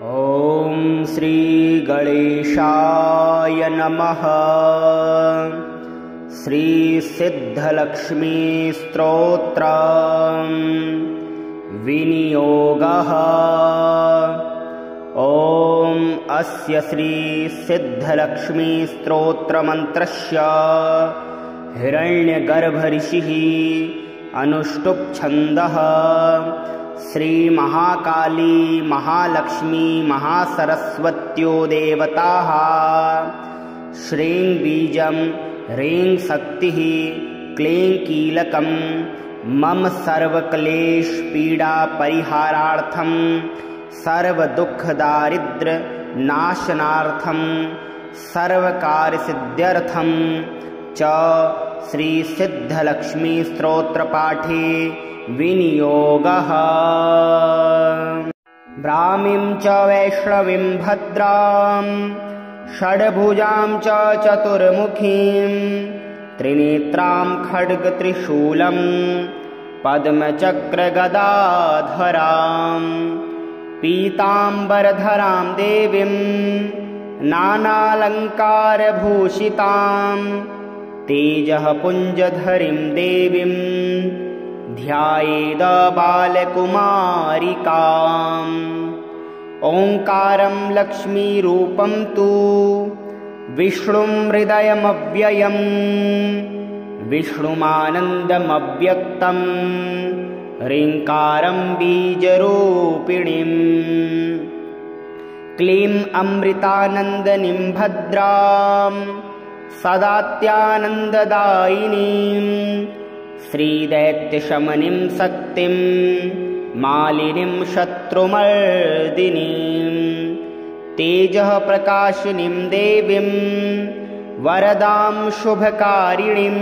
ॐ श्री गणेशाय नमः। श्री सिद्धलक्ष्मी स्तोत्र विनियोगः। ॐ अस्य श्री सिद्धलक्ष्मी स्तोत्र मंत्रस्य हिरण्यगर्भ ऋषिः अनुष्टुप् छन्दः श्री महाकाली महालक्ष्मी महासरस्वत्यो देवताः श्रीं बीजं ह्रीं शक्तिः क्लीं कीलकं मम सर्वक्लेश पीडा परिहारार्थं सर्वदुःखदारिद्र्य नाशनार्थं सर्वकार्यसिद्ध्यर्थं च श्री सिद्धलक्ष्मी स्तोत्र पाठे विनियोगः। ब्राह्मीं च वैष्णवीं भद्रां षड्भुजां च चतुर्मुखीं त्रिनेत्रां खड्गत्रिशूलं पद्मचक्रगदाधरां पीताम्बरधरां देवीं नानालङ्कारभूषितां तेजः पुञ्जधरीं देवीं ध्यायेद बालकुमारिकाम्। ओंकारं लक्ष्मीरूपं तु विष्णुं हृदयमव्ययम् विष्णुमानन्दमव्यक्तं ह्रीङ्कारं बीजरूपिणीम् क्लीं अमृतानन्दनीं भद्रां सदात्यानन्ददायिनीं श्रीदैत्यशमनीं शक्तिं मालिनीं शत्रुमर्दिनीं तेजः प्रकाशिनीं देवीं वरदां शुभकारिणीं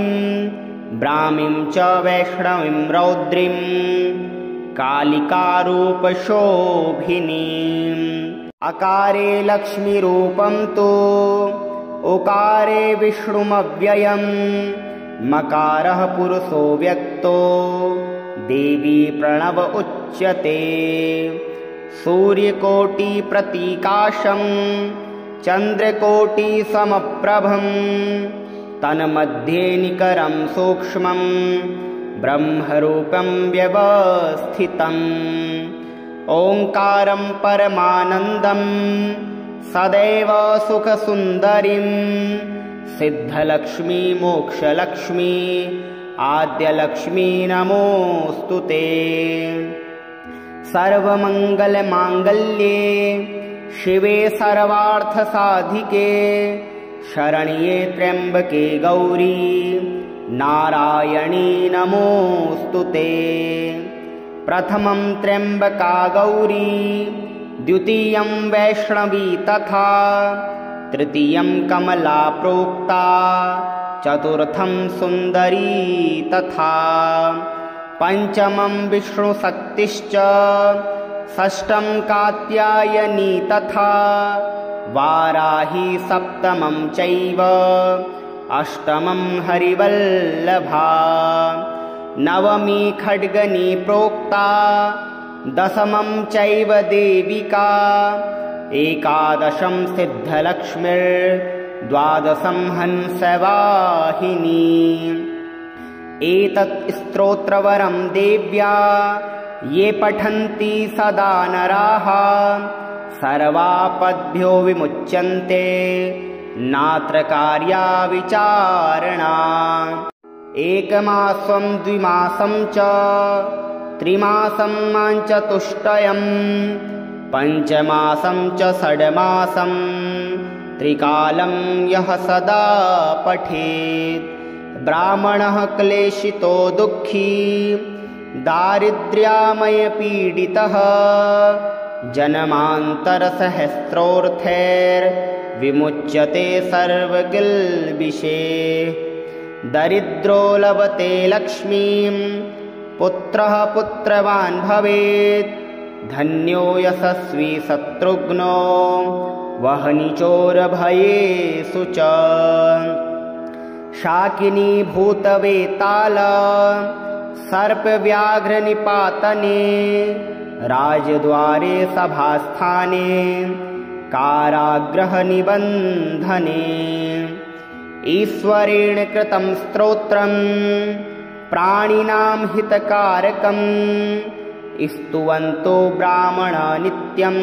ब्राह्मीं च वैष्णवीं रौद्रीं कालिकारूपशोभिनीम्। अकारे लक्ष्मीरूपं तु उकारे विष्णुमव्ययम् मकारः पुरुषो व्यक्तो देवी प्रणव उच्यते सूर्यकोटिप्रतीकाशं चन्द्रकोटिसमप्रभं तन्मध्ये निकरं सूक्ष्मं ब्रह्मरूपं व्यवस्थितम्। ओंकारं परमानन्दं सदैव सुखसुन्दरीं सिद्धलक्ष्मी मोक्षलक्ष्मी आद्यलक्ष्मी नमोस्तुते। सर्वमङ्गलमाङ्गल्ये शिवे सर्वार्थसाधिके शरण्ये त्र्यम्बके गौरी नारायणी नमोस्तुते। प्रथमं त्र्यम्बका गौरी द्वितीयं वैष्णवी तथा तृतीयं कमला प्रोक्ता चतुर्थं सुन्दरी तथा पंचमं विष्णुशक्तिश्च षष्ठं कात्यायनी तथा वाराही सप्तमं चैव अष्टमं हरिवल्लभा नवमी खड्गनी प्रोक्ता दशमं चैव देविका एकादशं सिद्धलक्ष्मीर्द्वादशं हंसवाहिनी। एतत् स्तोत्रवरं देव्या ये पठन्ति सदा नराः सर्वापद्भ्यो विमुच्यन्ते नात्र कार्या विचारणा। एकमासं द्विमासं च त्रिमासं चतुष्टयं पंचमासं च षड्मासं त्रिकालं यः सदा पठेत् ब्राह्मणः क्लेशितो दुःखी दारिद्र्यामय पीडितः जन्मान्तरसहस्रोऽर्थैर्विमुच्यते सर्वकिल्बिषैः। दरिद्रो लभते लक्ष्मीं पुत्रः पुत्रवान् भवेत् धन्यो यशस्वी शत्रुघ्नो वह्नि चोरभयेषु च। शाकिनी भूतवेताल सर्पव्याघ्रनिपातने राजद्वारे सभास्थाने कारागृहनिबन्धने ईश्वरेण कृतं स्तोत्रं प्राणिनां हितकारकम् स्तुवन्तो ब्राह्मणा नित्यं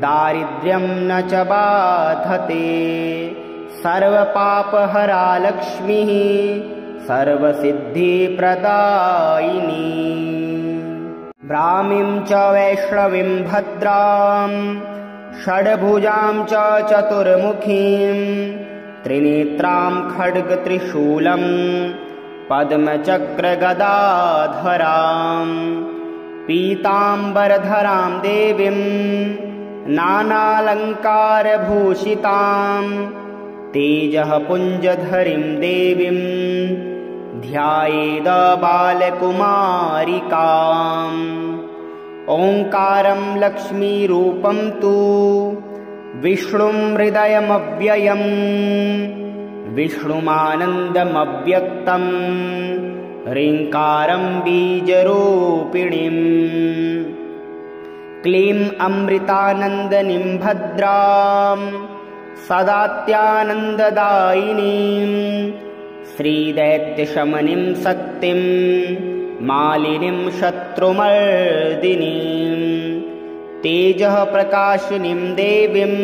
दारिद्र्यं न च बाधते सर्वपापहरा लक्ष्मीः सर्वसिद्धिप्रदायिनी ब्राह्मीं च वैष्णवीं भद्रां षड्भुजां च चतुर्मुखीं त्रिनेत्रां खड्गत्रिशूलं पद्मचक्रगदाधरां पीताम्बरधरां देवीं नानालङ्कारभूषितां तेजः पुञ्जधरीं देवीं ध्यायेद बालकुमारिकाम् ओङ्कारं लक्ष्मीरूपं तु विष्णुं हृदयमव्ययम् विष्णुमानन्दमव्यक्तं ह्रीङ्कारं बीजरूपिणीम् क्लीं अमृतानन्दनीं भद्रां सदात्यानन्ददायिनीं श्रीदैत्यशमनीं शक्तिं मालिनीं शत्रुमर्दिनीं तेजः प्रकाशिनीं देवीं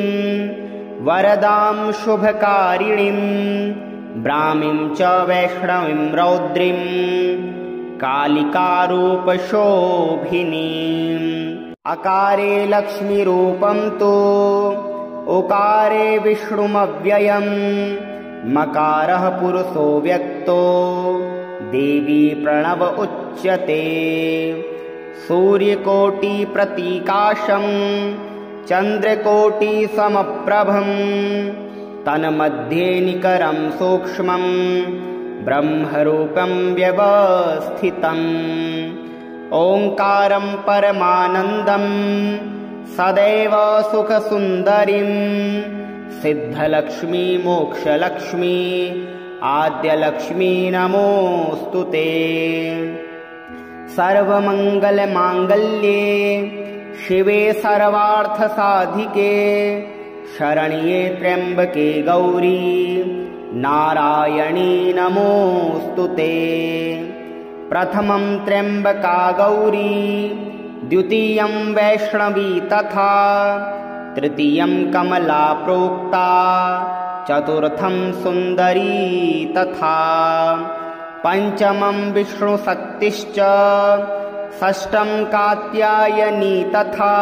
वरदां शुभकारिणीं ब्राह्मीं च वैष्णवीं रौद्रीं कालिकारूपशोभिनीम् अकारे लक्ष्मीरूपं तु उकारे विष्णुमव्ययम् मकारः पुरुषो व्यक्तो देवी प्रणव उच्यते सूर्यकोटिप्रतीकाशं चन्द्रकोटिसमप्रभं तन्मध्ये निकरं सूक्ष्मं ब्रह्मरूपं व्यवस्थितम् ओङ्कारं परमानन्दं सदैव सुखसुन्दरीं सिद्धलक्ष्मी मोक्षलक्ष्मी आद्यलक्ष्मी नमोऽस्तु ते सर्वमङ्गलमाङ्गल्ये शिवे सर्वार्थसाधिके शरण्ये त्र्यम्बके गौरी नारायणी नमोऽस्तु ते प्रथमं त्र्यम्बका गौरी द्वितीयं वैष्णवी तथा तृतीयं कमला प्रोक्ता चतुर्थं सुन्दरी तथा पंचमं विष्णुशक्तिश्च षष्ठं कात्यायनी तथा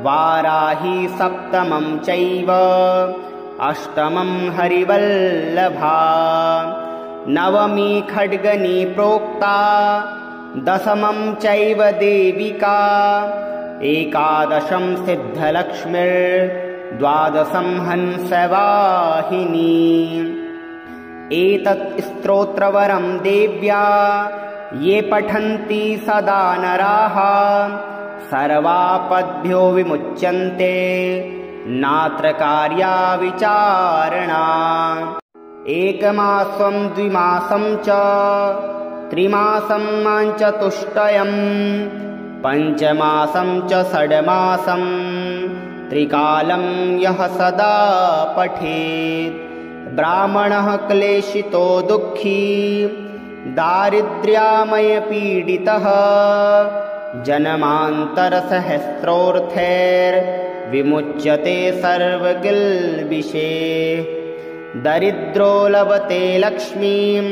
वाराही सप्तमं चैव अष्टमं हरिवल्लभा नवमी खड्गनी प्रोक्ता दशमं चैव देविका एकादशं सिद्धलक्ष्मीर्द्वादशं हंसवाहिनी एतत् स्तोत्रवरं देव्या ये पठन्ति सदा नराः सर्वापद्भ्यो विमुच्यन्ते नात्र कार्या विचारणा एकमासं द्विमासं च त्रिमासं चतुष्टयं पञ्चमासं च षड्मासं त्रिकालं यः सदा पठेत् ब्राह्मणः क्लेशितो दुःखी दारिद्र्यामयपीडितः जन्मान्तरसहस्रोऽर्थैर्विमुच्यते सर्वकिल्बिषैः दरिद्रो लभते लक्ष्मीं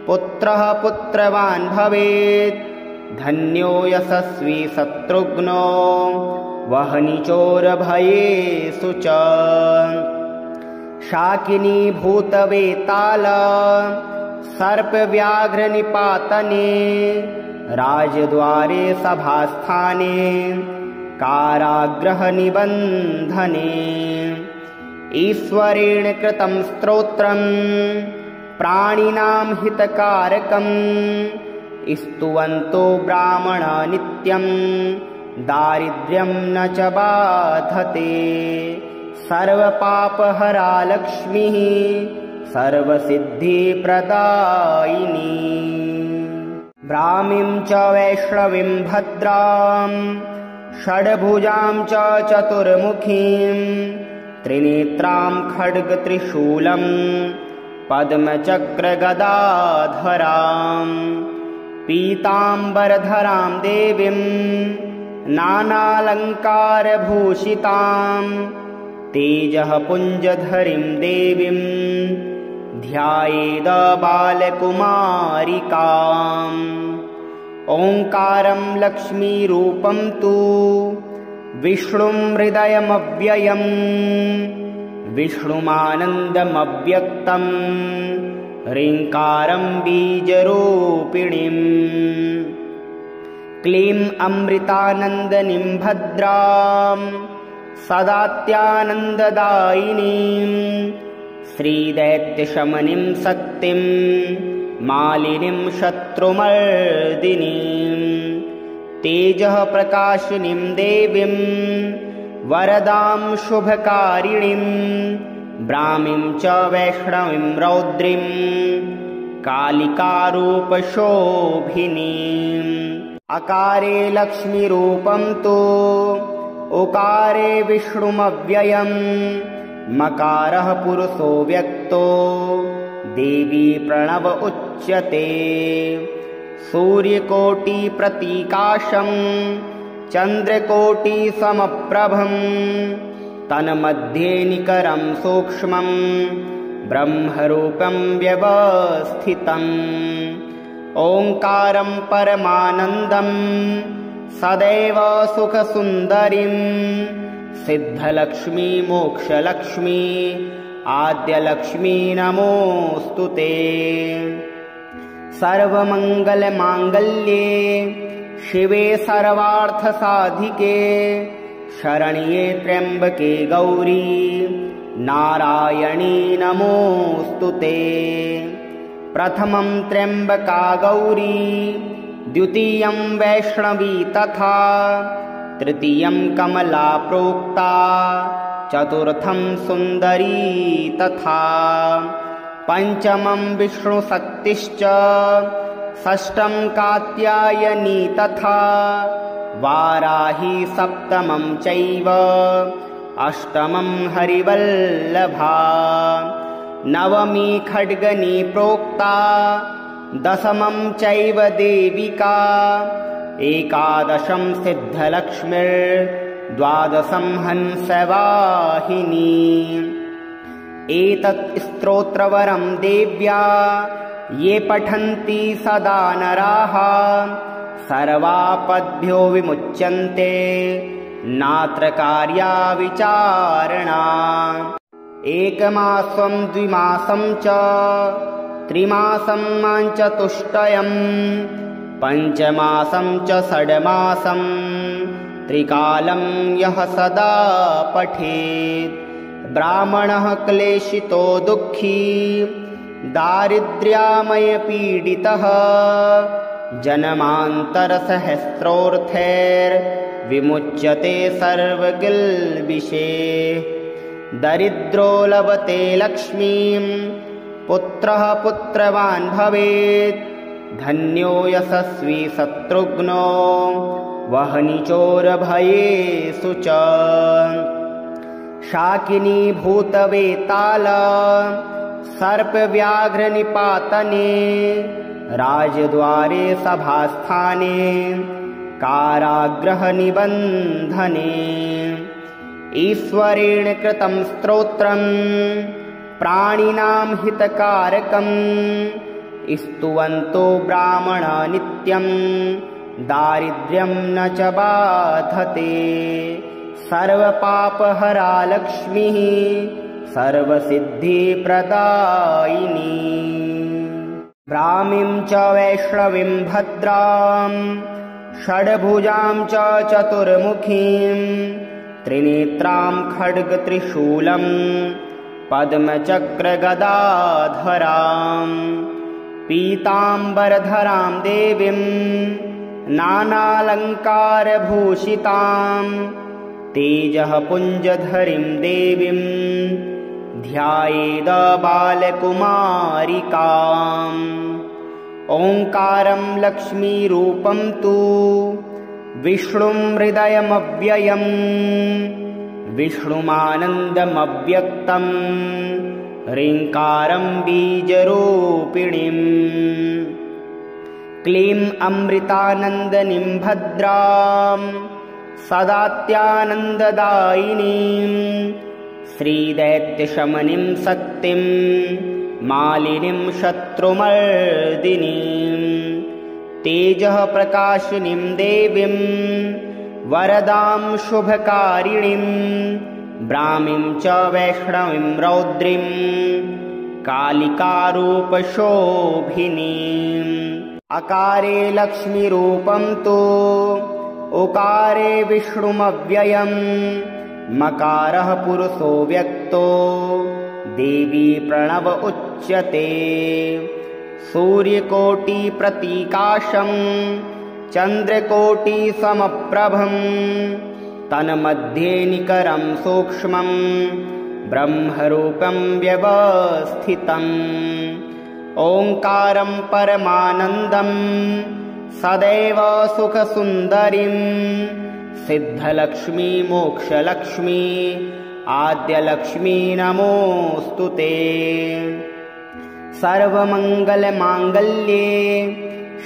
पुत्रः पुत्रवान् भवेत् धन्यो यशस्वी शत्रुघ्नो वह्नि चोरभयेषु च शाकिनी भूतवेताल सर्पव्याघ्रनिपातने राजद्वारे सभास्थाने कारागृहनिबन्धने ईश्वरेण कृतं स्तोत्रं प्राणिनां हितकारकं स्तुवन्तो ब्राह्मणा नित्यं दारिद्र्यं न च बाधते सर्वपापहरा लक्ष्मीः सर्वसिद्धिप्रदायिनी। ब्राह्मीं च वैष्णवीं भद्रां षड्भुजां च चतुर्मुखीं त्रिनेत्रां खड्गत्रिशूलं पद्मचक्रगदाधरां पीताम्बरधरां देवीं नानालङ्कारभूषितां तेजः पुञ्जधरीं देवीं ध्यायेद बालकुमारिकाम् ओङ्कारं लक्ष्मीरूपं तु विष्णुं हृदयमव्ययम् विष्णुमानन्दमव्यक्तं ह्रीङ्कारं बीजरूपिणीम् क्लीं अमृतानन्दनीं भद्रां सदात्यानन्ददायिनीं श्रीदैत्यशमनीं शक्तिं मालिनीं शत्रुमर्दिनीं तेजः प्रकाशिनीं देवीं वरदां शुभकारिणीं ब्राह्मीं च वैष्णवीं रौद्रीं कालिकारूपशोभिनीम् अकारे लक्ष्मीरूपं तु उकारे विष्णुमव्ययम् मकारः पुरुषो व्यक्तो देवी प्रणव उच्यते सूर्यकोटिप्रतीकाशं चन्द्रकोटिसमप्रभं तन्मध्ये निकरं सूक्ष्मं ब्रह्मरूपं व्यवस्थितम् ओङ्कारं परमानन्दं सदैव सुखसुन्दरीं सिद्धलक्ष्मी मोक्षलक्ष्मी आद्यलक्ष्मी नमोऽस्तु ते। सर्वमङ्गलमाङ्गल्ये शिवे सर्वार्थसाधिके शरण्ये त्र्यम्बके गौरी नारायणी नमोऽस्तु ते। प्रथमं त्र्यम्बका गौरी द्वितीयं वैष्णवी तथा तृतीयं कमला प्रोक्ता चतुर्थं सुन्दरी तथा पंचमं विष्णुशक्तिश्च षष्ठं कात्यायनी तथा वाराही सप्तमं चैव अष्टमं हरिवल्लभा नवमी खड्गनी प्रोक्ता दशमं चैव देविका एकादशं सिद्धलक्ष्मीर्द्वादशं हंसवाहिनी। एतत् स्तोत्रवरं देव्या ये पठन्ति सदा नराः सर्वापद्भ्यो विमुच्यन्ते नात्र कार्या विचारणा। एकमासं द्विमासं च त्रिमासं चतुष्टयं पञ्चमासं च षड्मासं त्रिकालं यः सदा पठेत् ब्राह्मणः क्लेशितो दुःखी दारिद्र्यामयपीडितः जन्मान्तरसहस्रोऽर्थैर्विमुच्यते सर्वकिल्बिषैः। दरिद्रो लभते लक्ष्मीं पुत्रः पुत्रवान् भवेत् धन्यो यशस्वी शत्रुघ्नो वह्नि चोरभयेषु च। शाकिनी भूतवेताल सर्पव्याघ्रनिपातने राजद्वारे सभास्थाने कारागृहनिबन्धने। ईश्वरेण कृतं स्तोत्रं प्राणिनां हितकारकं स्तुवन्तो ब्राह्मणा नित्यं दारिद्र्यं न च बाधते। सर्वपापहरा लक्ष्मीः सर्वसिद्धिप्रदायिनी। ब्राह्मीं च वैष्णवीं भद्रां षड्भुजां च चतुर्मुखीं त्रिनेत्रां खड्गत्रिशूलं पद्मचक्रगदाधरां पीताम्बरधरां देवीं नानालङ्कारभूषितां तेजः पुञ्जधरीं देवीं ध्यायेद बालकुमारिकाम्। ओङ्कारं लक्ष्मीरूपं तु विष्णुं हृदयमव्ययम् विष्णुमानन्दमव्यक्तं ह्रीङ्कारं बीजरूपिणीम् क्लीं अमृतानन्दनीं भद्रां सदात्यानन्ददायिनीं श्रीदैत्यशमनीं शक्तिं मालिनीं शत्रुमर्दिनीं तेजः प्रकाशिनीं देवीं वरदां शुभकारिणीं ब्राह्मीं च वैष्णवीं रौद्रीं कालिकारूपशोभिनीम् अकारे लक्ष्मीरूपं तु उकारे विष्णुमव्ययम् मकारः पुरुषो व्यक्तो देवी प्रणव उच्यते सूर्यकोटिप्रतीकाशं चन्द्रकोटिसमप्रभं तन्मध्ये निकरं सूक्ष्मं ब्रह्मरूपं व्यवस्थितम् ओङ्कारं परमानन्दं सदैव सुखसुन्दरीं सिद्धलक्ष्मी मोक्षलक्ष्मी आद्यलक्ष्मी नमोऽस्तु ते। सर्वमङ्गलमाङ्गल्ये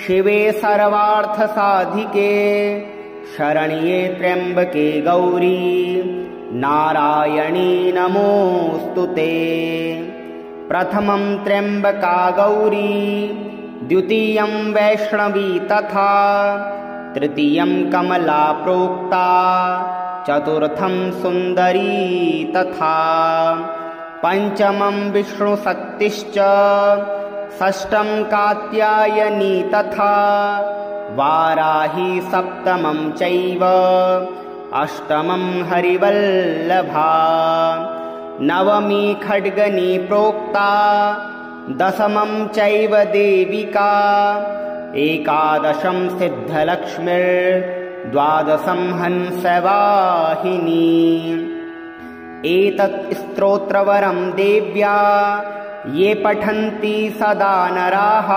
शिवे सर्वार्थसाधिके शरण्ये त्र्यम्बके गौरी नारायणी नमोऽस्तु ते। प्रथमं त्र्यम्बका गौरी द्वितीयं वैष्णवी तथा तृतीयं कमला प्रोक्ता चतुर्थं सुन्दरी तथा पंचमं विष्णुशक्तिश्च षष्ठं कात्यायनी तथा वाराही सप्तमं चैव अष्टमं हरिवल्लभा नवमी खड्गनी प्रोक्ता दशमं चैव देविका एकादशं सिद्धलक्ष्मीर्द्वादशं हंसवाहिनी। एतत् स्तोत्रवरं देव्या ये पठन्ति सदा नराः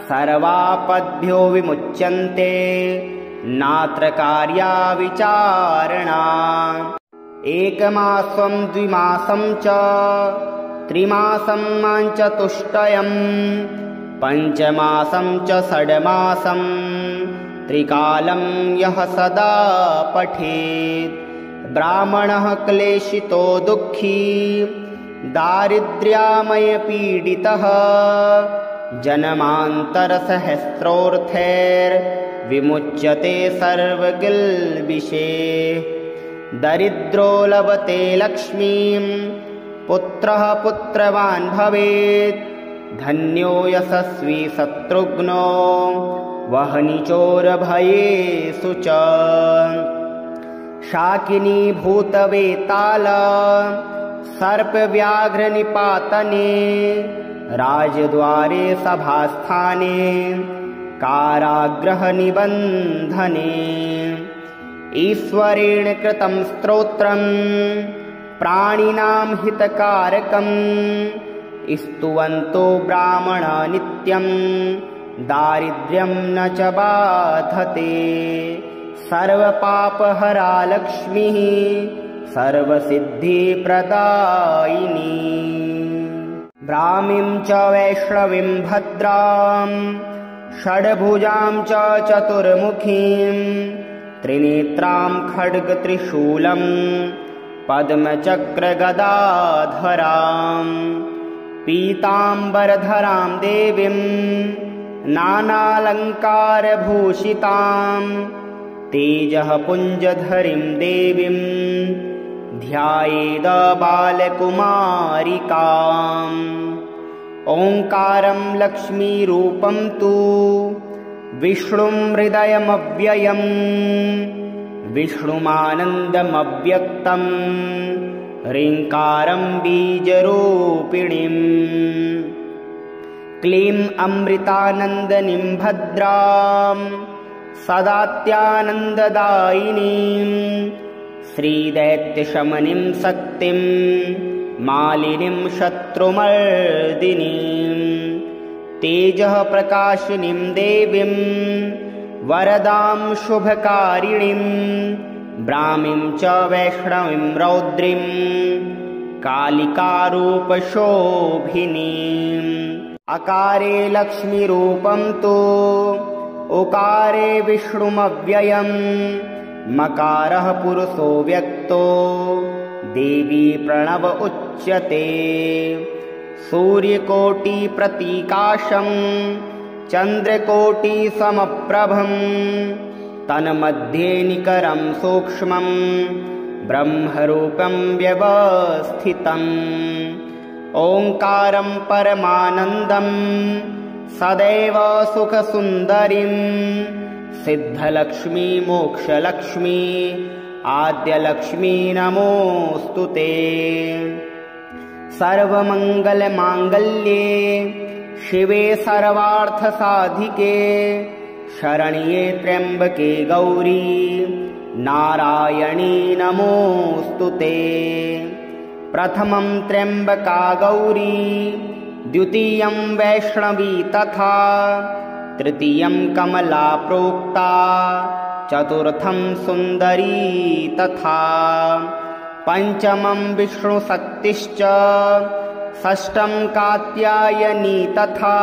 सर्वापद्भ्यो विमुच्यन्ते नात्र कार्या विचारणा। एकमासं द्विमासं च त्रिमासं चतुष्टयं पञ्चमासं च षड्मासं त्रिकालं यः सदा पठेत् ब्राह्मणः क्लेशितो दुःखी दारिद्र्यामयपीडितः जन्मान्तरसहस्रोऽर्थैर्विमुच्यते सर्वकिल्बिषैः। दरिद्रो लभते लक्ष्मीं पुत्रः पुत्रवान् भवेत् धन्यो यशस्वी शत्रुघ्नो वह्नि चोरभयेषु च। शाकिनी भूतवेताल सर्पव्याघ्रनिपातने राजद्वारे सभास्थाने कारागृहनिबन्धने। ईश्वरेण कृतं स्तोत्रं प्राणिनां हितकारकं स्तुवन्तो ब्राह्मणा नित्यं दारिद्र्यं न च बाधते। सर्वपापहरा लक्ष्मीः सर्वसिद्धिप्रदायिनी। ब्राह्मीं च वैष्णवीं भद्रां षड्भुजां च चतुर्मुखीं त्रिनेत्रां खड्गत्रिशूलं पद्मचक्रगदाधरां पीताम्बरधरां देवीं नानालङ्कारभूषितां तेजः पुञ्जधरीं देवीं ध्यायेद बालकुमारिकाम्। ओङ्कारं लक्ष्मीरूपं तु विष्णुं हृदयमव्ययम् विष्णुमानन्दमव्यक्तं ह्रीङ्कारं बीजरूपिणीम्। क्लीं अमृतानन्दनीं भद्रां सदात्यानन्ददायिनीं श्रीदैत्यशमनीं शक्तिं मालिनीं शत्रुमर्दिनीं तेजः प्रकाशिनीं देवीं वरदां शुभकारिणीं ब्राह्मीं च वैष्णवीं रौद्रीं कालिकारूपशोभिनीम्। अकारे लक्ष्मीरूपं तु उकारे विष्णुमव्ययम् मकारः पुरुषो व्यक्तो देवी प्रणव उच्यते। सूर्यकोटिप्रतीकाशं चन्द्रकोटिसमप्रभं तन्मध्ये निकरं सूक्ष्मं ब्रह्मरूपं व्यवस्थितम्। ओङ्कारं परमानन्दं सदैव सुखसुन्दरीं सिद्धलक्ष्मी मोक्षलक्ष्मी आद्यलक्ष्मी नमोऽस्तु ते। सर्वमङ्गलमाङ्गल्ये शिवे सर्वार्थसाधिके शरण्ये त्र्यम्बके गौरी नारायणी नमोऽस्तु ते। प्रथमं त्र्यम्बका गौरी द्वितीयं वैष्णवी तथा तृतीयं कमला प्रोक्ता चतुर्थं सुन्दरी तथा पंचमं विष्णुशक्तिश्च षष्ठं कात्यायनी तथा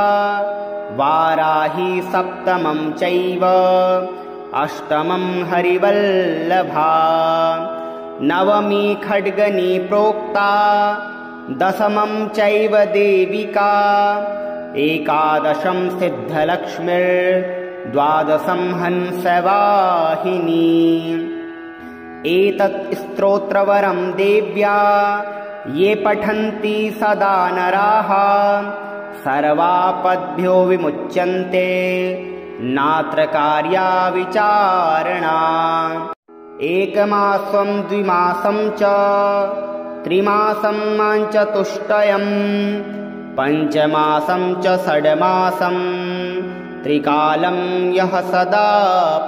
वाराही सप्तमं चैव अष्टमं हरिवल्लभा नवमी खड्गनी प्रोक्ता दशमं चैव देविका एकादशं सिद्धलक्ष्मीर्द्वादशं हंसवाहिनी। एतत् स्तोत्रवरं देव्या ये पठन्ति सदा नराः सर्वापद्भ्यो विमुच्यन्ते नात्र कार्या विचारणा। एकमासं द्विमासं च त्रिमासं चतुष्टयं पञ्चमासं च षड्मासं त्रिकालं यः सदा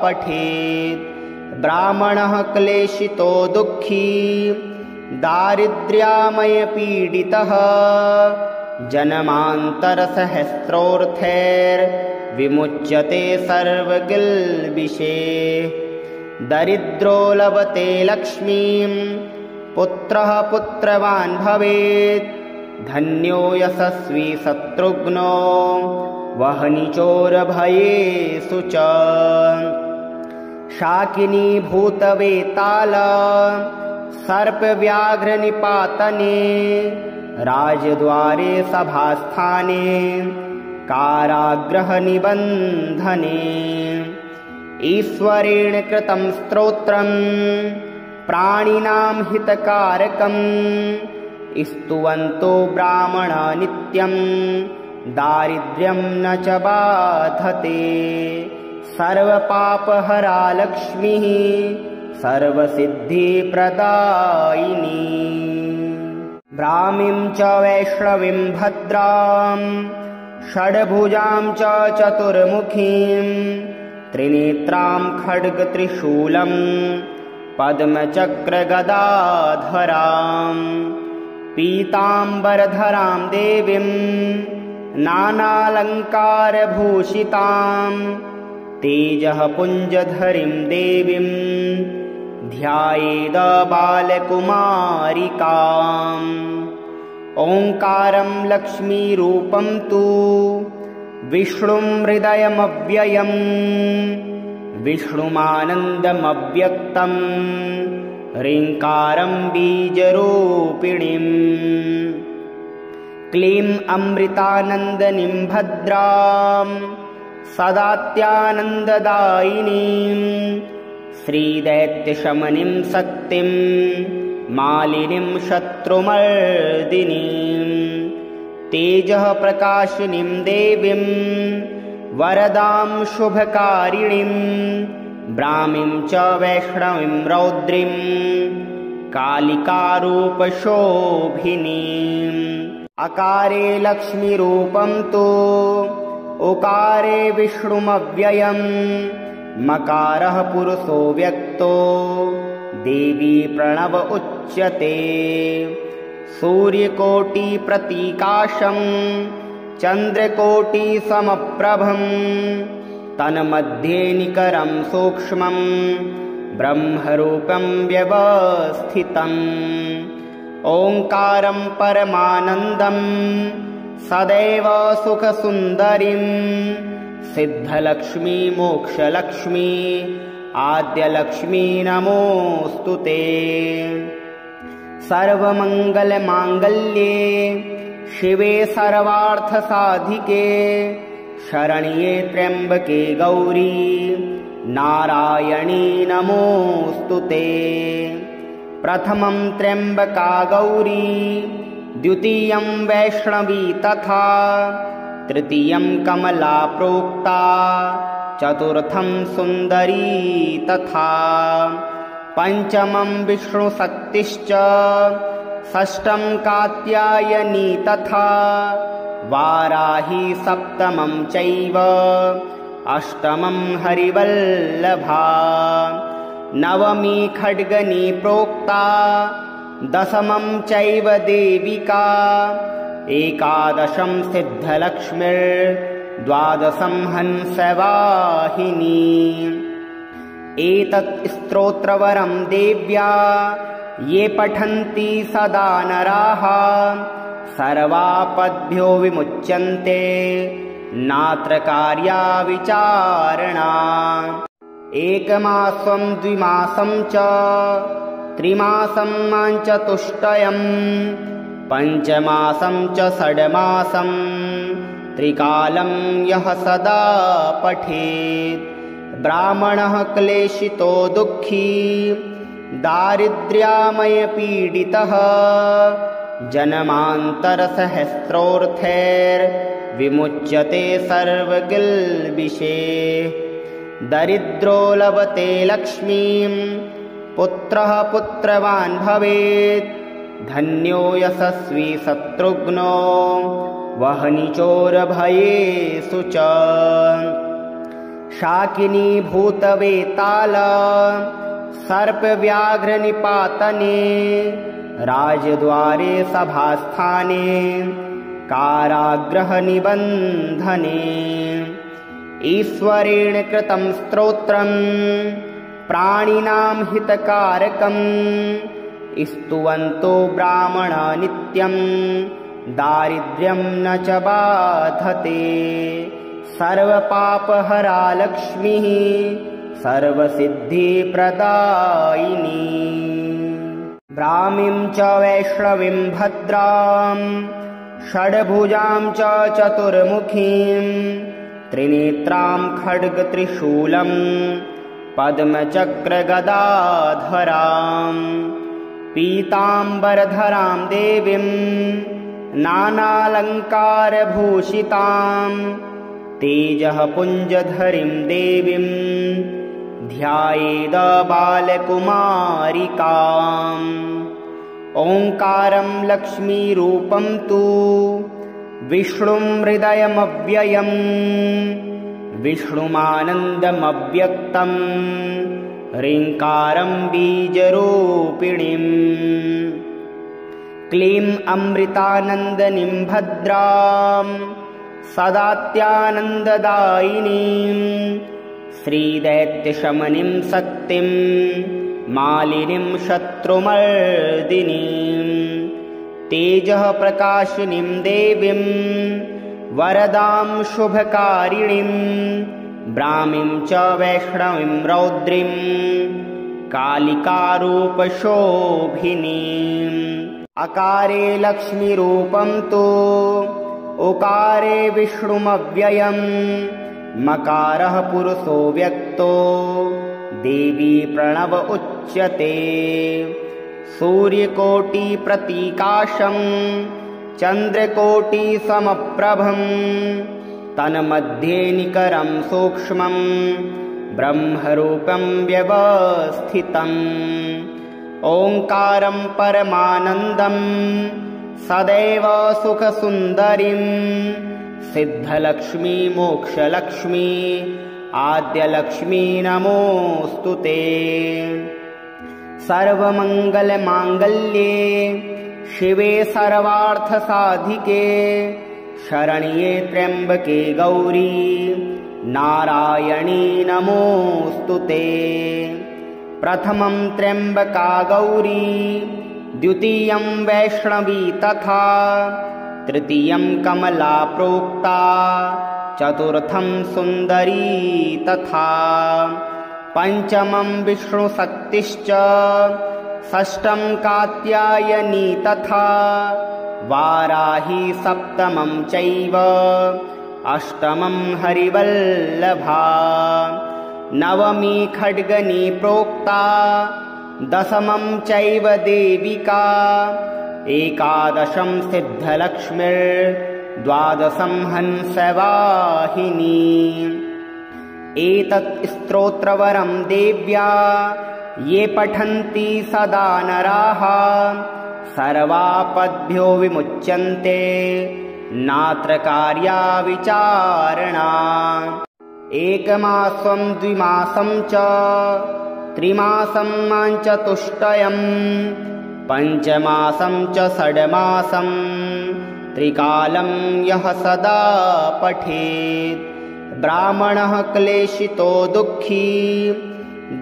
पठेत् ब्राह्मणः क्लेशितो दुःखी दारिद्र्यामयपीडितः जन्मान्तरसहस्रोऽर्थैर्विमुच्यते सर्वकिल्बिषैः। दरिद्रो लभते लक्ष्मीं पुत्रः पुत्रवान् भवेत् धन्यो यशस्वी शत्रुघ्नो वह्नि चोरभयेषु च। शाकिनी भूतवेताल सर्पव्याघ्रनिपातने राजद्वारे सभास्थाने कारागृहनिबन्धने। ईश्वरेण कृतं स्तोत्रं प्राणिनां हितकारकं स्तुवन्तो ब्राह्मणा नित्यं दारिद्र्यं न च बाधते। सर्वपापहरा लक्ष्मीः सर्वसिद्धिप्रदायिनी। ब्राह्मीं च वैष्णवीं भद्रां षड्भुजां च चतुर्मुखीं त्रिनेत्रां खड्गत्रिशूलं पद्मचक्रगदाधरां पीताम्बरधरां देवीं नानालङ्कारभूषितां तेजः पुञ्जधरीं देवीं ध्यायेद बालकुमारिकाम्। ओङ्कारं लक्ष्मीरूपं तु विष्णुं हृदयमव्ययम् विष्णुमानन्दमव्यक्तं ह्रीङ्कारं बीजरूपिणीम्। क्लीं अमृतानन्दनीं भद्रां सदात्यानन्ददायिनीं श्रीदैत्यशमनीं शक्तिं मालिनीं शत्रुमर्दिनीं। तेजः प्रकाशिनीं देवीं वरदां शुभकारिणीं ब्राह्मीं च वैष्णवीं रौद्रीं कालिकारूपशोभिनीम्। अकारे लक्ष्मीरूपं तु उकारे विष्णुमव्ययम् मकारः पुरुषो व्यक्तो देवी प्रणव उच्यते। सूर्यकोटिप्रतीकाशं चन्द्रकोटिसमप्रभम् तन्मध्ये निकरं सूक्ष्मं ब्रह्मरूपं व्यवस्थितम् ओङ्कारं परमानन्दं सदैव सुखसुन्दरीं सिद्धलक्ष्मी मोक्षलक्ष्मी आद्यलक्ष्मी नमोऽस्तु ते। सर्वमङ्गलमाङ्गल्ये शिवे सर्वार्थसाधिके शरण्ये त्र्यम्बके गौरी नारायणी नमोऽस्तु ते। प्रथमं त्र्यम्बका गौरी द्वितीयं वैष्णवी तथा तृतीयं कमला प्रोक्ता चतुर्थं सुन्दरी तथा पञ्चमं विष्णुशक्तिश्च षष्ठं कात्यायनी तथा वाराही सप्तमं चैव अष्टमं हरिवल्लभा नवमी खड्गनी प्रोक्ता दशमं चैव देविका एकादशं सिद्धलक्ष्मीर्द्वादशं हंसवाहिनी। एतत् स्तोत्रवरं देव्या ये पठन्ति सदा नराः सर्वापद्भ्यो विमुच्यन्ते नात्र कार्या विचारणा। एकमासं द्विमासं च त्रिमासं चतुष्टयं पञ्चमासं च षड्मासं त्रिकालं यः सदा पठेत् ब्राह्मणः क्लेशितो दुःखी दारिद्र्यामयपीडितः जन्मान्तरसहस्रोऽर्थैर्विमुच्यते सर्वकिल्बिषैः दरिद्रो लभते लक्ष्मीं पुत्रः पुत्रवान् भवेत् धन्यो यशस्वी शत्रुघ्नो वह्नि चोरभयेषु च। शाकिनी भूतवेताल सर्पव्याघ्रनिपातने राजद्वारे सभास्थाने कारागृहनिबन्धने ईश्वरेण कृतं स्तोत्रं प्राणिनां हितकारकं स्तुवन्तो ब्राह्मणा नित्यं दारिद्र्यं न च बाधते सर्वपापहरा लक्ष्मीः सर्वसिद्धिप्रदायिनी। ब्राह्मीं च वैष्णवीं भद्रां षड्भुजां च चतुर्मुखीं त्रिनेत्रां खड्गत्रिशूलं पद्मचक्रगदाधरां पीताम्बरधरां देवीं नानालङ्कारभूषितां तेजः पुञ्जधरीं देवीं ध्यायेद बालकुमारिकाम्। ओङ्कारं लक्ष्मीरूपं तु विष्णुं हृदयमव्ययं विष्णुमानन्दमव्यक्तं ह्रीङ्कारं बीजरूपिणीं क्लीं अमृतानन्दनीं भद्रां सदात्यानन्ददायिनीं श्रीदैत्यशमनीं शक्तिं मालिनीं शत्रुमर्दिनीं तेजः प्रकाशिनीं देवीं वरदां शुभकारिणीं ब्राह्मीं च वैष्णवीं रौद्रीं कालिकारूपशोभिनीम्। अकारे लक्ष्मीरूपं तु उकारे विष्णुमव्ययं मकारः पुरुषो व्यक्तो देवी प्रणव उच्यते सूर्यकोटिप्रतीकाशं चन्द्रकोटिसमप्रभं तन्मध्ये निकरं सूक्ष्मं ब्रह्मरूपं व्यवस्थितम् ओङ्कारं परमानन्दं सदैव सुखसुन्दरीं सिद्धलक्ष्मी मोक्षलक्ष्मी आद्यलक्ष्मी नमोऽस्तु ते। सर्वमङ्गलमाङ्गल्ये शिवे सर्वार्थसाधिके शरण्ये त्र्यम्बके गौरी नारायणी नमोऽस्तुते। प्रथमं त्र्यम्बका गौरी द्वितीयं वैष्णवी तथा तृतीयं कमला प्रोक्ता चतुर्थं सुन्दरी तथा पंचमं विष्णुशक्तिश्च षष्ठं कात्यायनी तथा वाराही सप्तमं चैव अष्टमं हरिवल्लभा नवमी खड्गनी प्रोक्ता दशमं चैव देविका एकादशं सिद्धलक्ष्मीर्द्वादशं हंसवाहिनी। एतत् स्तोत्रवरं देव्या ये पठन्ति सदा नराः सर्वापद्भ्यो विमुच्यन्ते नात्र कार्या विचारणा। एकमासं द्विमासं च त्रिमासं चतुष्टयं पञ्चमासं च षड्मासं त्रिकालं यः सदा पठेत् ब्राह्मणः क्लेशितो दुःखी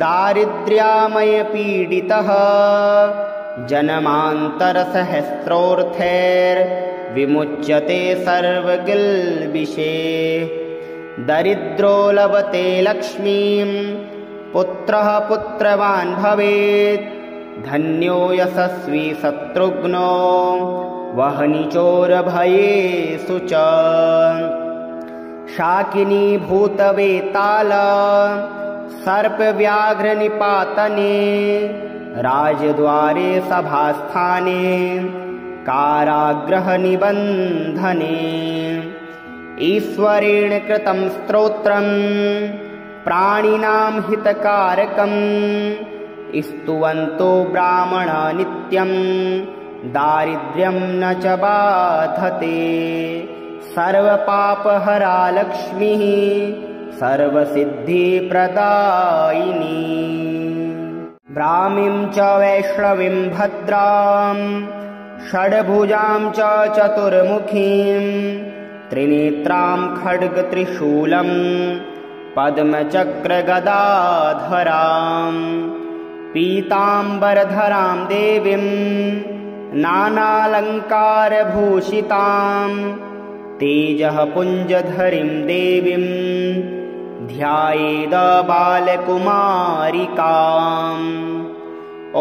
दारिद्र्यामयपीडितः जन्मान्तरसहस्रोऽर्थैर्विमुच्यते सर्वकिल्बिषैः। दरिद्रो लभते लक्ष्मीं पुत्रः पुत्रवान् भवेत् धन्यो यशस्वी शत्रुघ्नो वह्नि चोरभयेषु च। शाकिनी भूतवेताल सर्पव्याघ्रनिपातने राजद्वारे सभास्थाने कारागृहनिबन्धने। ईश्वरेण कृतं स्तोत्रं प्राणिनां हितकारकं स्तुवन्तो ब्राह्मणा नित्यं दारिद्र्यं न च बाधते। सर्वपापहरा लक्ष्मीः सर्वसिद्धिप्रदायिनी। ब्राह्मीं च वैष्णवीं भद्रां षड्भुजां च चतुर्मुखीं त्रिनेत्रां खड्गत्रिशूलं पद्मचक्रगदाधरां पीताम्बरधरां देवीं नानालङ्कारभूषितां तेजः पुञ्जधरीं देवीं ध्यायेद बालकुमारिकाम्।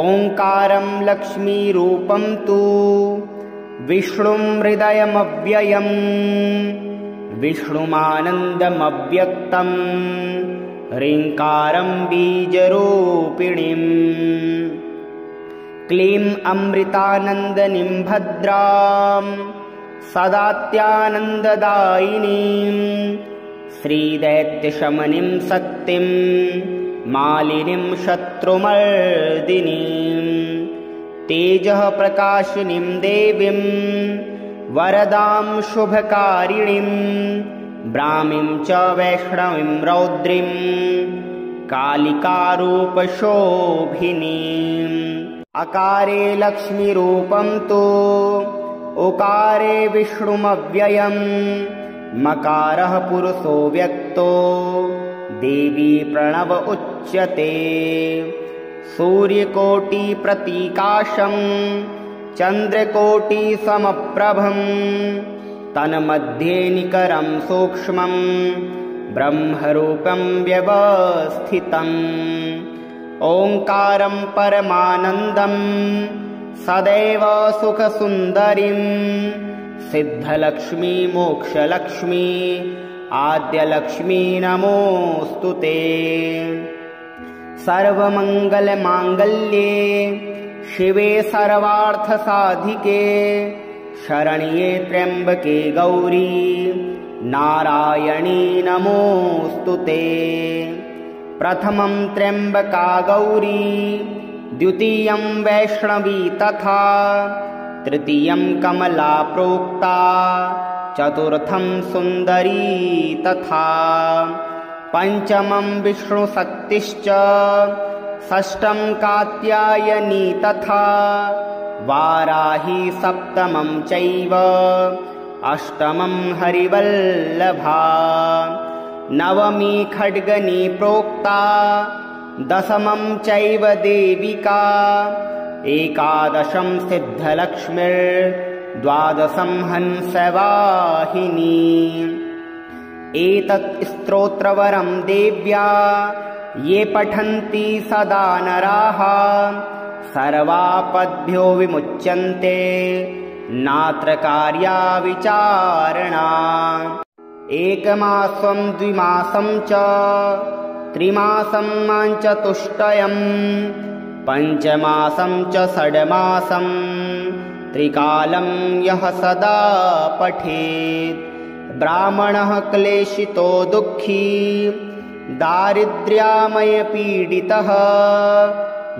ओङ्कारं लक्ष्मीरूपं तु विष्णुं हृदयमव्ययं विष्णुमानन्दमव्यक्तं ह्रीङ्कारं बीजरूपिणीं। क्लीं अमृतानन्दनीं भद्रां सदात्यानन्ददायिनीं श्रीदैत्यशमनीं शक्तिं मालिनीं शत्रुमर्दिनीं। तेजः प्रकाशिनीं देवीं वरदां शुभकारिणीं ब्राह्मीं च वैष्णवीं रौद्रीं कालिकारूपशोभिनीम्। अकारे लक्ष्मीरूपं तु उकारे विष्णुमव्ययं मकारः पुरुषो व्यक्तो देवी प्रणव उच्यते। सूर्यकोटिप्रतीकाशं चन्द्रकोटिसमप्रभं तन्मध्ये निकरं सूक्ष्मं ब्रह्मरूपं व्यवस्थितम्। ओङ्कारं परमानन्दं सदैव सुखसुन्दरीं सिद्धलक्ष्मी मोक्षलक्ष्मी आद्यलक्ष्मी नमोऽस्तुते। सर्वमङ्गलमाङ्गल्ये शिवे सर्वार्थसाधिके शरण्ये त्र्यम्बके गौरी नारायणी नमोऽस्तुते। प्रथमं त्र्यम्बका गौरी द्वितीयं वैष्णवी तथा तृतीयं कमला प्रोक्ता चतुर्थं सुन्दरी तथा पंचमं विष्णुशक्तिश्च षष्ठं कात्यायनी तथा वाराही सप्तमं चैव अष्टमं हरिवल्लभा। नवमी खड्गनी प्रोक्ता, दशमं चैव देविका। एकादशं सिद्धलक्ष्मीर्द्वादशं हंसवाहिनी। एतत् स्तोत्रवरं देव्या ये पठन्ति सदा नराः, सर्वापद्भ्यो विमुच्यन्ते नात्र कार्या विचारणा। एकमासं द्विमासं च त्रिमासं चतुष्टयं, पञ्चमासं च षड्मासं त्रिकालं यः सदा पठेत्। ब्राह्मणः क्लेशितो दुःखी दारिद्र्यामयपीडितः,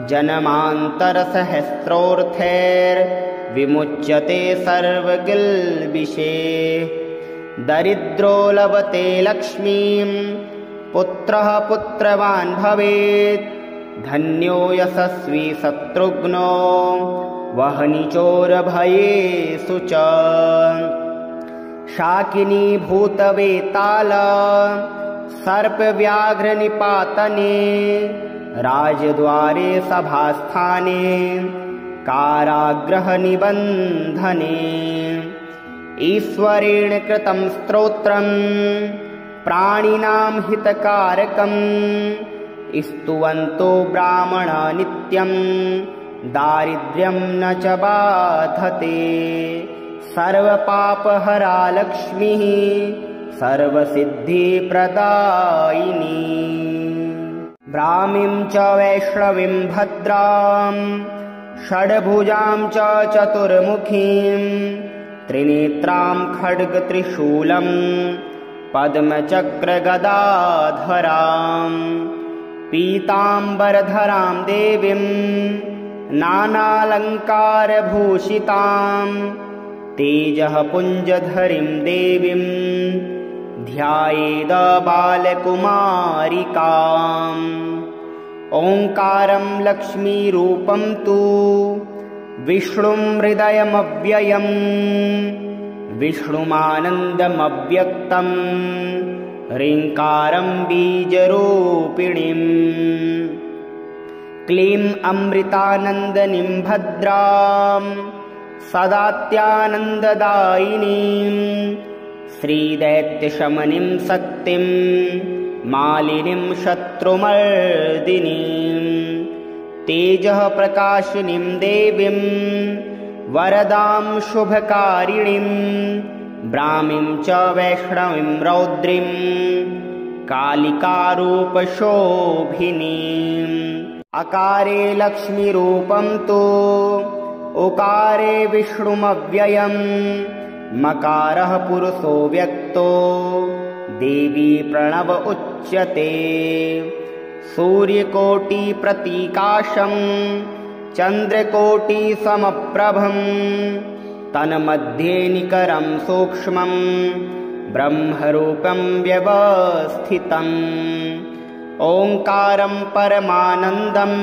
जन्मान्तरसहस्रोऽर्थैर्विमुच्यते सर्वकिल्बिषैः। दरिद्रो लभते लक्ष्मीं, पुत्रः पुत्रवान् भवेत्। धन्यो यशस्वी शत्रुघ्नो, वह्नि चोरभयेषु च। शाकिनी भूतवेताल, सर्पव्याघ्रनिपातने। राजद्वारे सभास्थाने, कारागृहनिबन्धने। ईश्वरेण कृतं स्तोत्रं, प्राणिनां हितकारकं। स्तुवन्तो ब्राह्मणा नित्यं, दारिद्र्यं न च बाधते। सर्वपापहरा लक्ष्मीः, सर्वसिद्धिप्रदायिनी। ब्राह्मीं च वैष्णवीं भद्रां, षड्भुजां च चतुर्मुखीं। त्रिनेत्रां खड्गत्रिशूलं, पद्मचक्रगदाधरां। पीताम्बरधरां देवीं, नानालङ्कारभूषितां। तेजः पुञ्जधरीं देवीं, ध्यायेद बालकुमारिकाम्। ओङ्कारं लक्ष्मीरूपं तु, विष्णुं हृदयमव्ययम्। विष्णुमानन्दमव्यक्तं, ह्रीङ्कारं बीजरूपिणीम्। क्लीं अमृतानन्दनीं भद्रां, सदात्यानन्ददायिनीं। श्रीदैत्यशमनीं शक्तिं, मालिनीं शत्रुमर्दिनीं। तेजः प्रकाशिनीं देवीं, वरदां शुभकारिणीं। ब्राह्मीं च वैष्णवीं रौद्रीं, कालिकारूपशोभिनीम्। अकारे लक्ष्मीरूपं तु, उकारे विष्णुमव्ययम्। मकारः पुरुषो व्यक्तो, देवी प्रणव उच्यते। सूर्यकोटिप्रतीकाशं, चन्द्रकोटिसमप्रभं। तन्मध्ये निकरं सूक्ष्मं, ब्रह्मरूपं व्यवस्थितम्। ओङ्कारं परमानन्दं,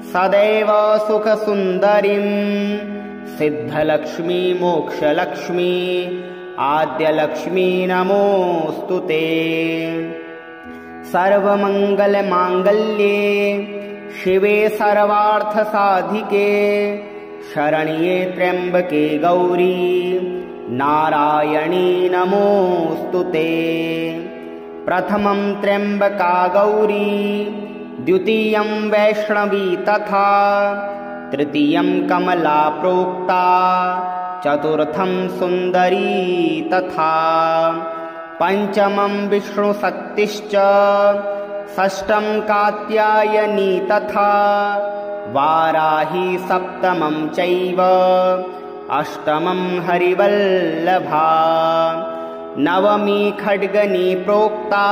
सदैव सुखसुन्दरीं। सिद्धलक्ष्मी मोक्षलक्ष्मी, आद्यलक्ष्मी नमोऽस्तु ते। सर्वमङ्गलमाङ्गल्ये, शिवे सर्वार्थसाधिके। शरण्ये त्र्यम्बके गौरी, नारायणी नमोऽस्तु ते। प्रथमं त्र्यम्बका गौरी, द्वितीयं वैष्णवी तथा। तृतीयं कमला प्रोक्ता, चतुर्थं सुन्दरी तथा। पञ्चमं विष्णुशक्तिश्च, षष्ठं कात्यायनी तथा। वाराही सप्तमं चैव, अष्टमं हरिवल्लभा। नवमी खड्गनी प्रोक्ता,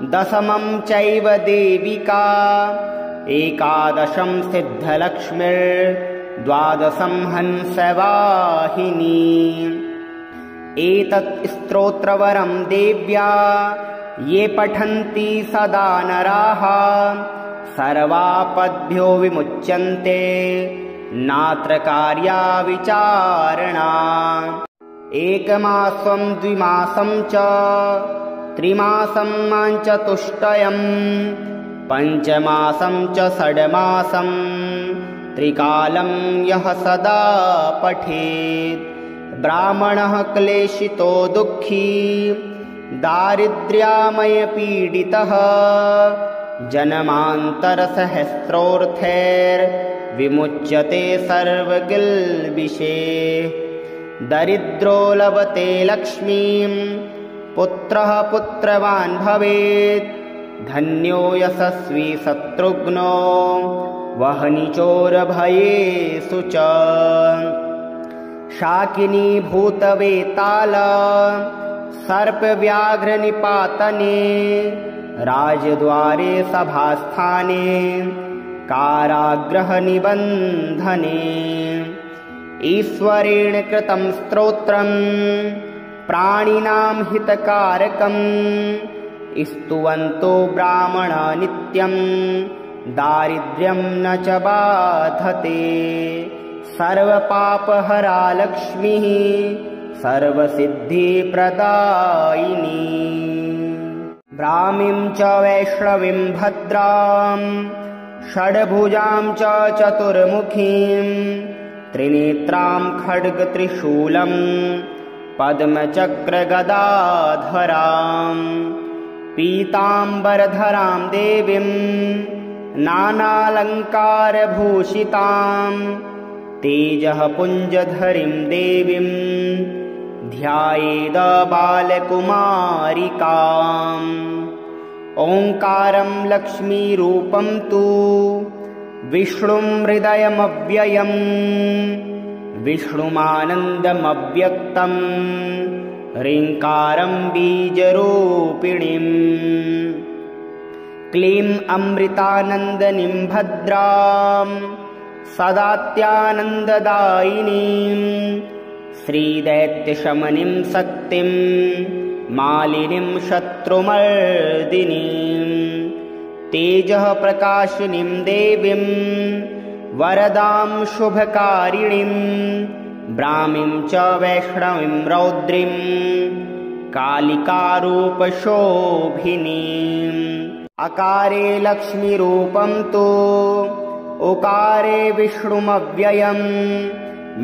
दशमं चैव देविका। एकादशं सिद्धलक्ष्मीर्द्वादशं हंसवाहिनी। एतत् स्तोत्रवरं देव्या ये पठन्ति सदा नराः, सर्वापद्भ्यो विमुच्यन्ते नात्र कार्या विचारणा। एकमासं द्विमासं च त्रिमासं चतुष्टयं पञ्चमासं च षड्मासं त्रिकालं यः सदा पठेत् ब्राह्मणः क्लेशितो दुःखी दारिद्र्यामयपीडितः जन्मान्तरसहस्रोऽर्थैर्विमुच्यते सर्वकिल्बिषैः दरिद्रो लभते लक्ष्मीं पुत्रः पुत्रवान् भवेत् धन्यो यशस्वी शत्रुघ्नो वह्नि चोरभयेषु च शाकिनी भूतवेताल सर्पव्याघ्रनिपातने राजद्वारे सभास्थाने कारागृहनिबन्धने ईश्वरेण कृतं स्तोत्रं प्राणिनां हितकारकं स्तुवन्तो ब्राह्मणा नित्यं दारिद्र्यं न च बाधते सर्वपापहरा लक्ष्मीः सर्वसिद्धिप्रदायिनी ब्राह्मीं च वैष्णवीं भद्रां षड्भुजां च चतुर्मुखीं त्रिनेत्रां खड्गत्रिशूलं पद्मचक्रगदाधरां पीताम्बरधरां देवीं नानालङ्कारभूषितां तेजः पुञ्जधरीं देवीं ध्यायेद बालकुमारिकाम् ओङ्कारं लक्ष्मीरूपं तु विष्णुं हृदयमव्ययं विष्णुमानन्दमव्यक्तं ह्रीङ्कारं बीजरूपिणीं क्लीं अमृतानन्दनीं भद्रां सदात्यानन्ददायिनीं श्रीदैत्यशमनीं शक्तिं मालिनीं शत्रुमर्दिनीं तेजः प्रकाशिनीं देवीं वरदां शुभकारिणीं ब्राह्मीं च वैष्णवीं रौद्रीं कालिकारूपशोभिनीम् अकारे लक्ष्मीरूपं तु उकारे विष्णुमव्ययं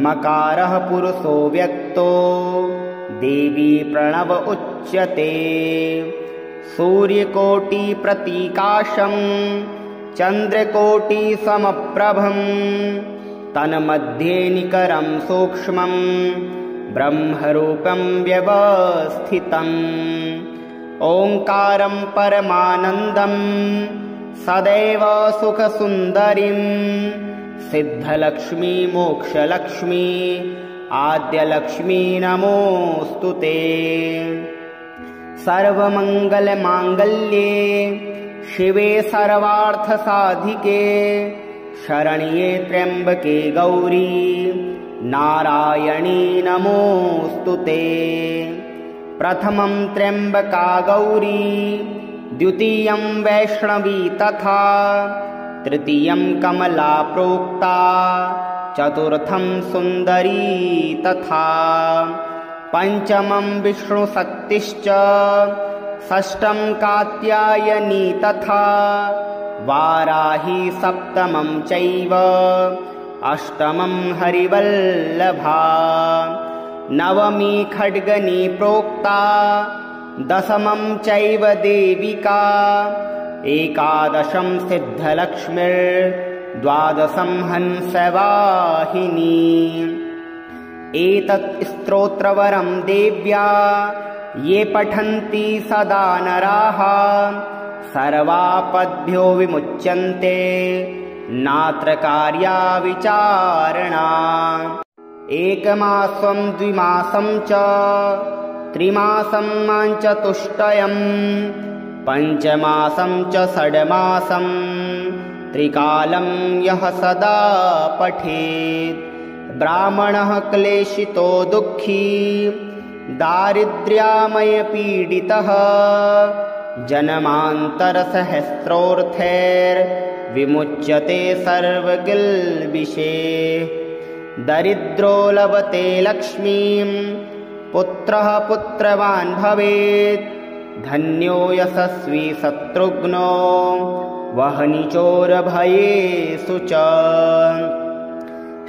मकारः पुरुषो व्यक्तो देवी प्रणव उच्यते सूर्यकोटिप्रतीकाशं चन्द्रकोटिसमप्रभं तन्मध्ये निकरं सूक्ष्मं ब्रह्मरूपं व्यवस्थितम् ओङ्कारं परमानन्दं सदैव सुखसुन्दरीं सिद्धलक्ष्मी मोक्षलक्ष्मी आद्यलक्ष्मी नमोऽस्तु ते सर्वमङ्गलमाङ्गल्ये शिवे सर्वार्थसाधिके शरण्ये त्र्यम्बके गौरी नारायणी नमोऽस्तु ते प्रथमं त्र्यम्बका गौरी द्वितीयं वैष्णवी तथा तृतीयं कमला प्रोक्ता चतुर्थं सुन्दरी तथा पञ्चमं विष्णुशक्तिश्च षष्ठं कात्यायनी तथा वाराही सप्तमं चैव अष्टमं हरिवल्लभा नवमी खड्गनी प्रोक्ता दशमं चैव देविका एकादशं सिद्धलक्ष्मीर्द्वादशं हंसवाहिनी एतत् स्तोत्रवरं देव्या ये पठन्ति सदा नराः सर्वापद्भ्यो विमुच्यन्ते नात्र कार्या विचारणा एकमासं द्विमासं च त्रिमासं चतुष्टयं पञ्चमासं च षड्मासं त्रिकालं यः सदा पठेत् ब्राह्मणः क्लेशितो दुःखी दारिद्र्यामयपीडितः जन्मान्तरसहस्रोऽर्थैर्विमुच्यते सर्वकिल्बिषैः दरिद्रो लभते लक्ष्मीं पुत्रः पुत्रवान् भवेत्। धन्यो यशस्वी शत्रुघ्नो वह्नि चोरभयेषु च।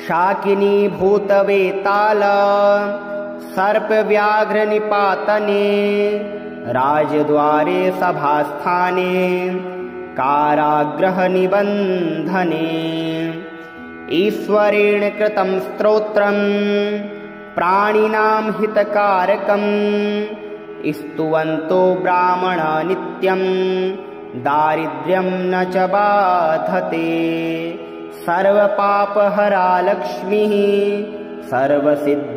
शाकिनी भूतवेताल सर्पव्याघ्रनिपातने। राजद्वारे सभास्थाने कारागृहनिबन्धने। ईश्वरेण कृतं स्तोत्रं प्राणिनां हितकारकं। स्तुवन्तो ब्राह्मणा नित्यं दारिद्र्यं न च बाधते। सर्वपापहरा लक्ष्मीः सर्वसिद्धिप्रदायिनी।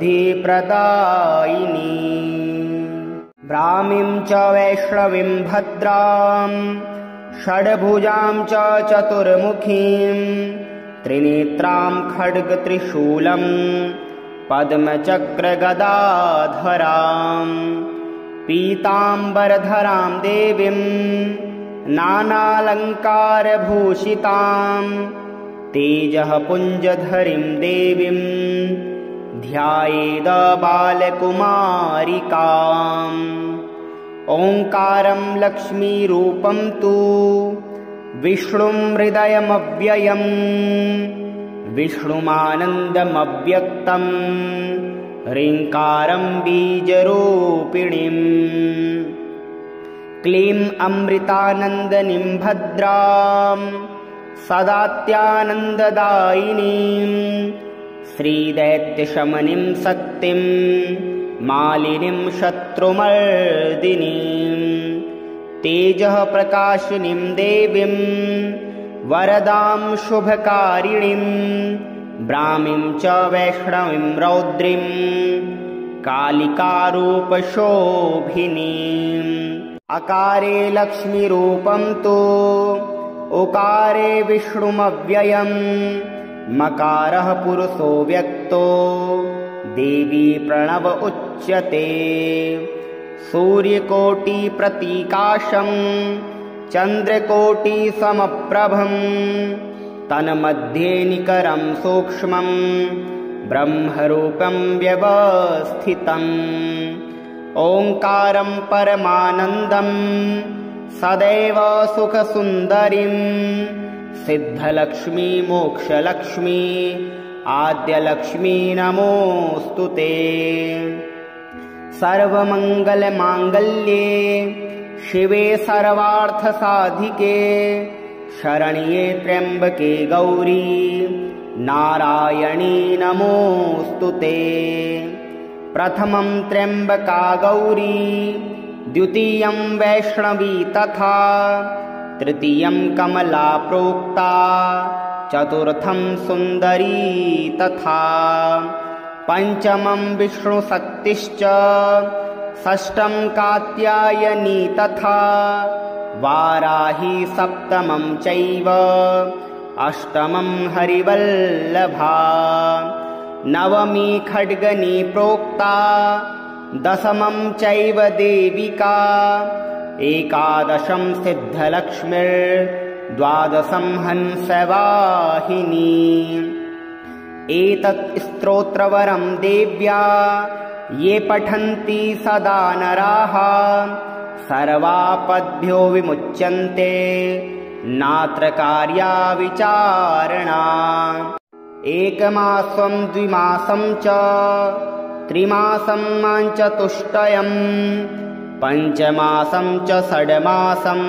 ब्राह्मीं च वैष्णवीं भद्रां षड्भुजां च चतुर्मुखीं। त्रिनेत्रां खड्गत्रिशूलं पद्मचक्रगदाधरां। पीताम्बरधरां देवीं नानालङ्कारभूषितां। तेजः पुञ्जधरीं देवीं ध्यायेद बालकुमारिकाम्। ओङ्कारं लक्ष्मीरूपं तु विष्णुं हृदयमव्ययम्। विष्णुमानन्दमव्यक्तं ह्रीङ्कारं बीजरूपिणीम्। क्लीं अमृतानन्दनीं भद्रां सदात्यानन्ददायिनीं। श्रीदैत्यशमनीं शक्तिं मालिनीं शत्रुमर्दिनीं। तेजः प्रकाशिनीं देवीं वरदां शुभकारिणीं। ब्राह्मीं च वैष्णवीं रौद्रीं कालिकारूपशोभिनीम्। अकारे लक्ष्मीरूपं तु उकारे विष्णुमव्ययम्। मकारः पुरुषो व्यक्तो देवी प्रणव उच्यते। सूर्यकोटिप्रतीकाशं चन्द्रकोटिसमप्रभं। तन्मध्ये निकरं सूक्ष्मं ब्रह्मरूपं व्यवस्थितम्। ओङ्कारं परमानन्दं सदैव सुखसुन्दरीं। सिद्धलक्ष्मी मोक्षलक्ष्मी आद्यलक्ष्मी नमोऽस्तु ते। सर्वमङ्गलमाङ्गल्ये शिवे सर्वार्थसाधिके। शरण्ये त्र्यम्बके गौरी नारायणी नमोऽस्तु ते। प्रथमं त्र्यम्बका गौरी द्वितीयं वैष्णवी तथा। तृतीयं कमला प्रोक्ता चतुर्थं सुन्दरी तथा। पञ्चमं विष्णुशक्तिश्च षष्ठं कात्यायनी तथा। वाराही सप्तमं चैव अष्टमं हरिवल्लभा। नवमी खड्गनी प्रोक्ता दशमं चैव देविका। एकादशं सिद्धलक्ष्मीर्द्वादशं हंसवाहिनी। एतत् स्तोत्रवरं देव्या ये पठन्ति सदा नराः। सर्वापद्भ्यो विमुच्यन्ते नात्र कार्या विचारणा। एकमासं द्विमासं च त्रिमासं चतुष्टयं। पञ्चमासं च षड्मासं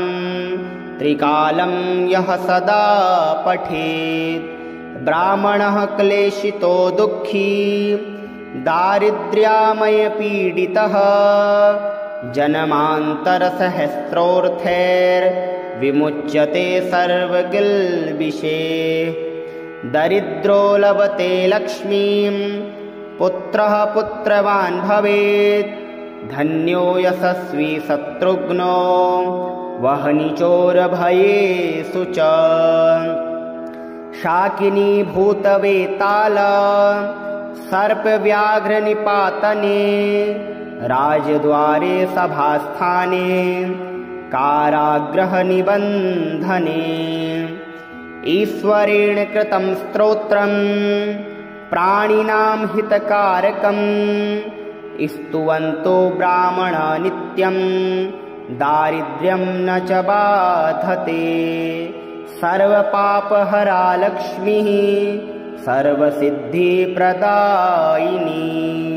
त्रिकालं यः सदा पठेत्। ब्राह्मणः क्लेशितो दुःखी दारिद्र्यामयपीडितः। जन्मान्तरसहस्रोऽर्थैर्विमुच्यते सर्वकिल्बिषैः। दरिद्रो लभते लक्ष्मीं पुत्रः पुत्रवान् भवेत्। धन्यो यशस्वी शत्रुघ्नो वह्नि चोरभयेषु च। शाकिनी भूतवेताल सर्पव्याघ्रनिपातने। राजद्वारे सभास्थाने कारागृहनिबन्धने। ईश्वरेण कृतं स्तोत्रं प्राणिनां हितकारकं। स्तुवन्तो ब्राह्मण नित्यं दारिद्र्यं न च बाधते। सर्वपापहरा लक्ष्मीः सर्वसिद्धिप्रदायिनी।